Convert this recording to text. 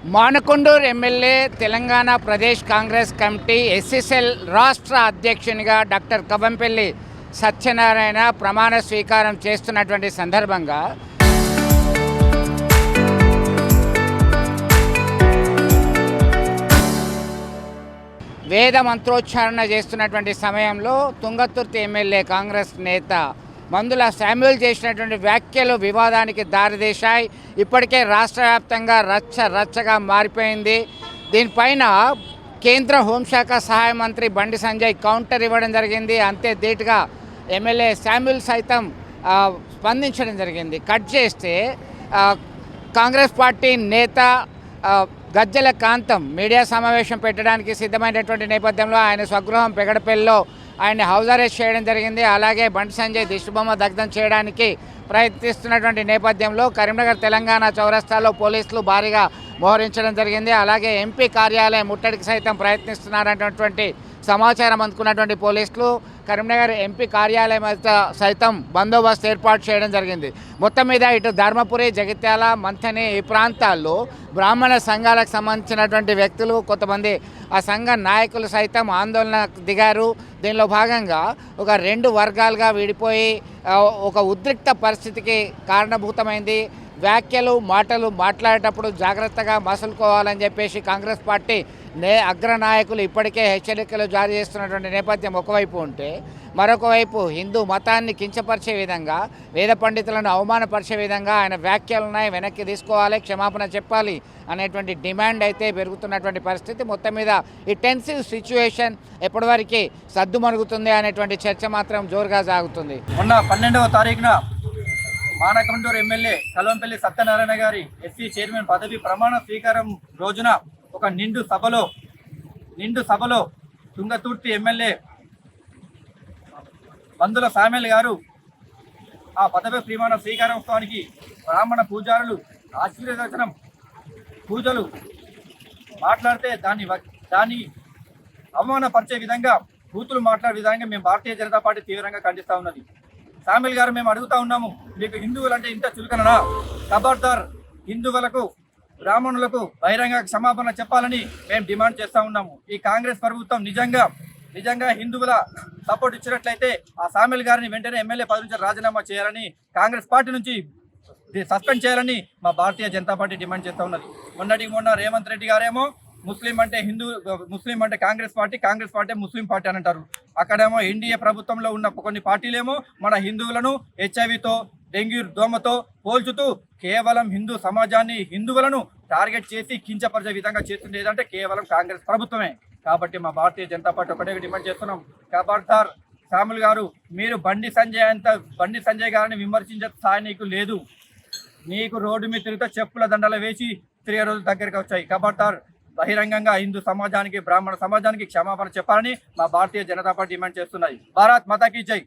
Manakondur MLA Telangana Pradesh Congress committee SSL రాష్ట్ర అధ్యక్షునిగా doctor Kavampalli Satyanarayana ప్రమాణ స్వీకారం చేస్తున్నటువంటి సందర్భంగా వేద మంత్రోచ్చారణ చేస్తున్నటువంటి సమయంలో తుంగతుర్తి ఎమ్మెల్యే కాంగ్రెస్ నేత మందుల శామ్యూల్ చేసినటువంటి వ్యాఖ్యలు వివాదానికి దారితీశాయి. ఇప్పటికే రాష్ట్ర వ్యాప్తంగా రచ్చగా మారిపోయింది. దీనిపైన కేంద్ర హోంశాఖ సహాయ మంత్రి బండి సంజయ్ కౌంటర్ ఇవ్వడం జరిగింది. అంతే ధీటుగా ఎమ్మెల్యే శామ్యూల్ సైతం స్పందించడం జరిగింది. కట్ చేస్తే కాంగ్రెస్ పార్టీ నేత గజ్జల కాంతం మీడియా సమావేశం పెట్టడానికి సిద్ధమైనటువంటి నేపథ్యంలో ఆయన స్వగృహం పెగడపల్లిలో ఆయన్ని హౌస్ అరెస్ట్ చేయడం జరిగింది. అలాగే బండి సంజయ్ దిష్టిబొమ్మ దగ్ధం చేయడానికి ప్రయత్నిస్తున్నటువంటి నేపథ్యంలో కరీంనగర్ తెలంగాణ చౌరస్తాలో పోలీసులు భారీగా మోహరించడం జరిగింది. అలాగే ఎంపీ కార్యాలయం ముట్టడికి సైతం ప్రయత్నిస్తున్నారన్నటువంటి సమాచారం అందుకున్నటువంటి పోలీసులు కరీంనగర్ ఎంపీ కార్యాలయం సైతం బందోబస్తు ఏర్పాటు చేయడం జరిగింది. మొత్తం మీద ఇటు ధర్మపురి, జగిత్యాల, మంథని ఈ ప్రాంతాల్లో బ్రాహ్మణ సంఘాలకు సంబంధించినటువంటి వ్యక్తులు, కొంతమంది ఆ సంఘ నాయకులు సైతం ఆందోళన దిగారు. దీనిలో భాగంగా ఒక 2 వర్గాలుగా విడిపోయి ఒక ఉద్రిక్త పరిస్థితికి కారణభూతమైంది. వ్యాఖ్యలు మాటలు మాట్లాడేటప్పుడు జాగ్రత్తగా మసులుకోవాలని చెప్పేసి కాంగ్రెస్ పార్టీ అగ్రనాయకులు ఇప్పటికే హెచ్చరికలు జారీ చేస్తున్నటువంటి నేపథ్యం ఒకవైపు ఉంటే, మరొక వైపు హిందూ మతాన్ని కించపరిచే విధంగా, వేద పండితులను అవమానపరిచే విధంగా ఆయన వ్యాఖ్యలున్నాయి. వెనక్కి తీసుకోవాలి, క్షమాపణ చెప్పాలి అనేటువంటి డిమాండ్ అయితే పెరుగుతున్నటువంటి పరిస్థితి. మొత్తం మీద ఈ టెన్సివ్ సిచ్యువేషన్ ఎప్పటివరకు సద్దుమణుగుతుంది అనేటువంటి చర్చ మాత్రం జోరుగా సాగుతుంది. మొన్న 12వ తారీఖున మానకొండూరు ఎమ్మెల్యే కల్వంపల్లి సత్యనారాయణ గారి ఎస్సీ చైర్మన్ పదవి ప్రమాణ స్వీకారం రోజున ఒక నిండు సభలో తుంగతుర్తి ఎమ్మెల్యే మందుల శామ్యూల్ గారు ఆ పదవి ప్రమాణ స్వీకారోత్సవానికి బ్రాహ్మణ పూజారులు ఆశీర్వచనం పూజలు మాట్లాడితే దాన్ని అవమానపరిచే విధంగా బూతులు మాట్లాడే విధంగా మేము భారతీయ జనతా పార్టీ తీవ్రంగా ఖండిస్తూ ఉన్నది. శామ్యూల్ గారు మేము అడుగుతా ఉన్నాము, మీకు హిందువులు అంటే ఇంత చులకననా? ఖబర్దార్, హిందువులకు బ్రాహ్మణులకు బహిరంగ క్షమాపణ చెప్పాలని మేము డిమాండ్ చేస్తూ ఉన్నాము. ఈ కాంగ్రెస్ ప్రభుత్వం నిజంగా హిందువుల సపోర్ట్ ఇచ్చినట్లయితే ఆ శామ్యూల్ గారిని వెంటనే ఎమ్మెల్యే పదవి నుంచి రాజీనామా చేయాలని, కాంగ్రెస్ పార్టీ నుంచి సస్పెండ్ చేయాలని మా భారతీయ జనతా పార్టీ డిమాండ్ చేస్తూ ఉన్నది. మొన్న రేవంత్ రెడ్డి గారేమో ముస్లిం అంటే కాంగ్రెస్ పార్టీ ముస్లిం పార్టీ అని అంటారు. అక్కడేమో ఎన్డీఏ ప్రభుత్వంలో ఉన్న కొన్ని పార్టీలేమో మన హిందువులను హెచ్ఐవితో, డెంగ్యూ దోమతో పోల్చుతూ కేవలం హిందూ సమాజాన్ని, హిందువులను టార్గెట్ చేసి కించపరిచే విధంగా చేస్తుంది ఏదంటే కేవలం కాంగ్రెస్ ప్రభుత్వమే. కాబట్టి మా భారతీయ జనతా పార్టీ ఒకటే డిమాండ్ చేస్తున్నాం, ఖబర్దార్ శామ్యూల్ గారు, మీరు బండి సంజయ్ గారిని విమర్శించే స్థాయి నీకు లేదు. నీకు రోడ్డు మీద తిరిగితే చెప్పుల దండలు వేసి తిరిగే రోజులు దగ్గరికి వచ్చాయి. ఖబర్దార్, బహిరంగంగా హిందూ సమాజానికి, బ్రాహ్మణ సమాజానికి క్షమాపణ చెప్పాలని మా భారతీయ జనతా పార్టీ డిమాండ్ చేస్తున్నది. భారత్ మాతా కీ జై.